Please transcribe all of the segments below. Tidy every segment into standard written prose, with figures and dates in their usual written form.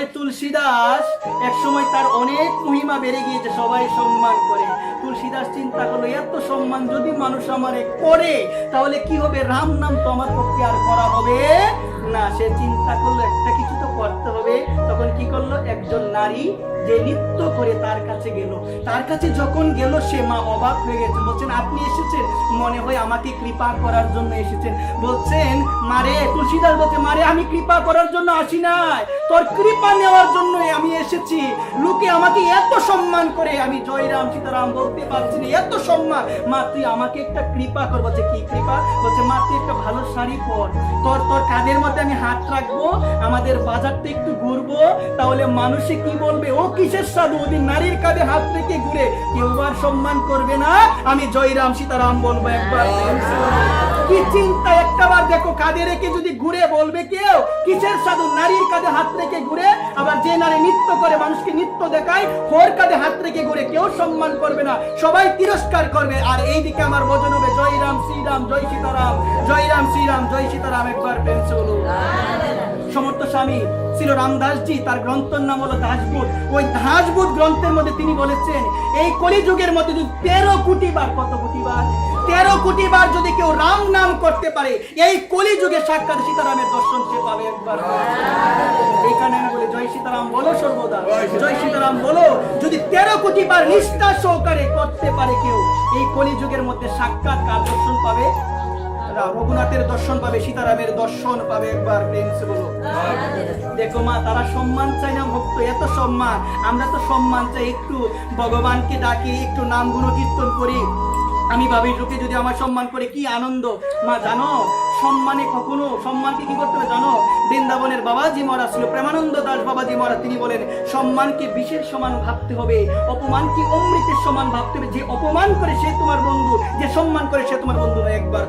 ওই তুলসীদাস এক সময় তার অনেক মহিমা বেড়ে গিয়েছে, সবাই সম্মান করে। তুলসীদাস চিন্তা করলো, এত সম্মান যদি মানুষ আমারে করে তাহলে কি হবে, রাম নাম তো আমার পক্ষে আর করা হবে না। সে চিন্তা করলো একটা কিছু তো করতে হবে। তখন কি করলো, একজন নারী যে নৃত্য করে তার কাছে গেল। তার কাছে যখন গেল সে মা অবাক হয়ে গেছে। বলছেন, আপনি এসেছেন, মনে হয় আমাকে কৃপা করার জন্য এসেছেন। বলছেন, মারে, তুলসীদাস বলছে, মারে আমি কৃপা করার জন্য আসি নাই, তোর কৃপা নেওয়ার জন্য আমি এসেছি। লোকে আমাকে এত সম্মান করে, আমি জয় রাম সীতারাম বলতে পারছি না, এত সম্মান। মা তুই আমাকে একটা কৃপা কর। বলছে, কি কৃপা? বলছে, মা তুই একটা ভালো শাড়ি পর, তোর কাঁধের মধ্যে আমি হাত রাখবো, আমাদের বাজারটা একটু ঘুরবো, তাহলে মানুষে কি বলবে, ও কিসের সাধু, ওদের নারীর কাঁধে হাত রেখে ঘুরে, কেউ আর সম্মান করবে না, আমি জয় রাম সীতারাম বলবো একবার। কি চিন্তা একটাবার দেখো, কাঁধে রেখে যদি ঘুরে বলবে কেউ, কিসের সাধু, নারীর কাঁধে হাত রেখে ঘুরে। আবার যে নারী নৃত্য করে, মানুষকে নৃত্য দেখায়, ওর কাঁধে হাত রেখে ঘুরে, কেউ সম্মান করবে না, সবাই তিরস্কার করবে। আর এইদিকে আমার ভজন হবে জয় রাম শ্রীরাম জয় সীতারাম, জয় রাম শ্রীরাম জয় সীতারাম, একবার প্রেম সে বলুন। সমর্থ স্বামী ছিল রামদাসজি, তার গ্রন্থের নাম হলো দাসবোধ। ওই দাসবোধ গ্রন্থের মধ্যে তিনি বলেছেন, এই কলিযুগের মধ্যে যদি 13 কোটি বার, কত কোটি বার, 13 কোটি বার যদি কেউ রাম নাম করতে পারে, এই কলিযুগে সাক্ষাৎ সীতারামের দর্শন সে পাবে একবার। এই কারণে আমি বলি, জয় সীতারাম বলো সর্বদা, জয় সীতারাম বলো। যদি 13 কোটি বার নিষ্ঠা সহকারে করতে পারে কেউ, এই কলিযুগের মধ্যে সাক্ষাৎ কার দর্শন পাবে? রঘুনাথের দর্শন পাবে, সীতারামের দর্শন পাবে একবার। প্রেমসে বলো। দেখো মা, তারা সম্মান চাই না ভক্ত, এত সম্মান। আমরা তো সম্মান চাই, একটু ভগবানকে ডাকি, একটু নাম গুণ কীর্তন করি, আমি ভাবি লোকে যদি আমার সম্মান করে কি আনন্দ। মা জানো, সম্মানে কখনো সম্মানকে কি করতে হবে জানো? বৃন্দাবনের বাবাজি মহারাজ ছিল, প্রেমানন্দ দাস বাবাজি মহারাজ, তিনি বলেন, সম্মানকে বিষের সমান ভাবতে হবে, অপমানকে অমৃতের সমান ভাবতে হবে। যে অপমান করে সে তোমার বন্ধু, যে সম্মান করে সে তোমার বন্ধু নয়, একবার।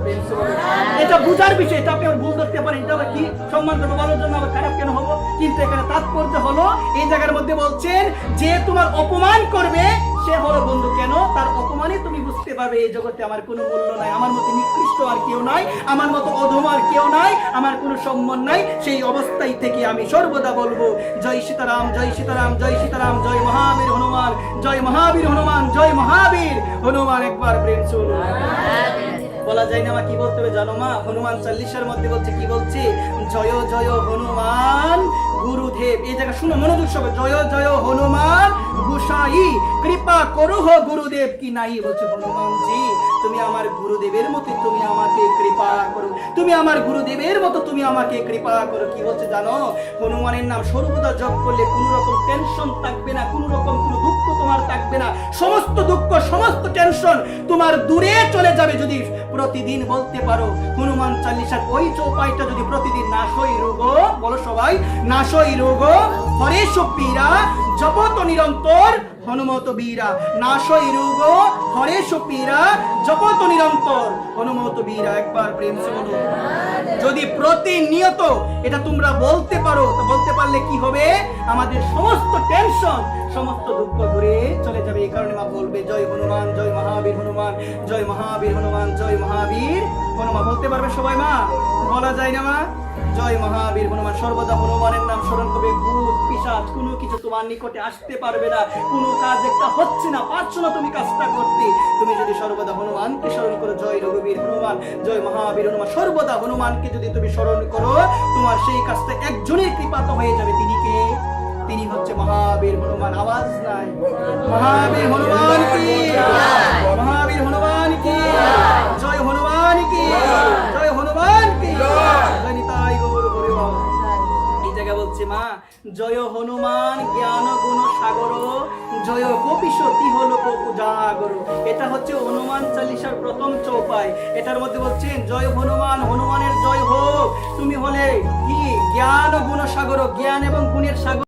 এটা বুঝার বিষয়, এটা আপনি ভুল করতে পারেন। এটা আবার কি, সম্মান করবো ভালোর জন্য আবার খারাপ কেন হবো? কিন্তু এখানে তাৎপর্য হলো, এই জায়গার মধ্যে বলছেন যে তোমার অপমান করবে সে হলো বন্ধু। কেন? তার অপমানে তুমি বুঝতে পারবে এই জগতে আমার কোনো মূল্য নাই, আমার মতো নিকৃষ্ট আর কেউ নাই, আমার মতো অধম আর কেউ নাই, আমার কোনো সম্মান নাই। সেই অবস্থায় থেকে আমি সর্বদা বলবো জয় সীতারাম জয় সীতারাম জয় সীতারাম, জয় মহাবীর হনুমান, জয় মহাবীর হনুমান, জয় মহাবীর হনুমান, একবার প্রেম শুনো। বলা যায় না মা, কি বলতে হবে জানো মা? হনুমান চল্লিশের মধ্যে বলছে, কি বলছে? জয় জয় হনুমান গুরুদেব। এই জায়গা শুনো মনোযোগ সব, জয় জয় হনুমান গোসাই কৃপা করো গুরুদেব কি নাই। বলছে, হনুমানজি তুমি আমার গুরুদেবের মতো, তুমি আমাকে কৃপা করো, তুমি আমার গুরুদেবের মতো, তুমি আমাকে কৃপা করো। কি বলছে জানো? হনুমানের নাম সর্বদা জপ করলে কোনো রকম টেনশন থাকবে না, কোনো রকম কোনো দুঃখ তোমার থাকবে না, সমস্ত দুঃখ সমস্ত টেনশন তোমার দূরে চলে যাবে যদি প্রতিদিন বলতে পারো হনুমান চালিসার ওই চৌপাইটা যদি প্রতিদিন। নাশই রোগ, বলো সবাই, নাশই রোগ হরেশ পীরা জপত নিরন্তর হনুমত বীরা, নাশই রোগ হরেশ পীরা জপত নিরন্তর হনুমত বীরা, একবার প্রেম সে বলো। যদি প্রতিনিয়ত এটা তোমরা বলতে পারো, তো বলতে পারলে কি হবে? আমাদের সমস্ত টেনশন সমস্ত দুঃখ দূরে চলে যাবে। এই কারণে মা বলবে জয় হনুমান জয় মহাবীর হনুমান, জয় মহাবীর হনুমান, জয় মহাবীর হনুমান। বলতে পারবে সবাই মা? বলা যায় না মা? জয় মহাবীর হনুমান। সর্বদা হনুমানের নাম স্মরণ করবে, ভূত পিশাচ কোনো কিছু তোমার নিকটে আসতে পারবে না। কোনো কাজ একটা হচ্ছে না, পারছো না তুমি কাজটা করতে, তুমি যদি সর্বদা হনুমানকে স্মরণ করো, জয় রঘুবীর হনুমান, জয় মহাবীর হনুমান, সর্বদা হনুমানকে যদি তুমি স্মরণ করো, তোমার সেই কাজটা একজনের কৃপাত হয়ে যাবে। তিনি কে? তিনি হচ্ছে মহাবীর হনুমান। আওয়াজ নাই, মহাবীর হনুমান কি, মহাবীর হনুমান কি, জয় হনুমান কি, জয় হনুমান কি, জয় নিতাই গৌর হরিবল। এই জায়গা বলছে মা, জয় হনুমান জ্ঞান গুণ সাগর, জয় কপিশতি হলো উজাগর। এটা হচ্ছে হনুমান চালিসার প্রথম চৌপাই। এটার মধ্যে বলছেন জয় হনুমান, হনুমানের জয় হোক, তুমি হলে কি জ্ঞান গুণ সাগর, জ্ঞান এবং গুণের সাগর।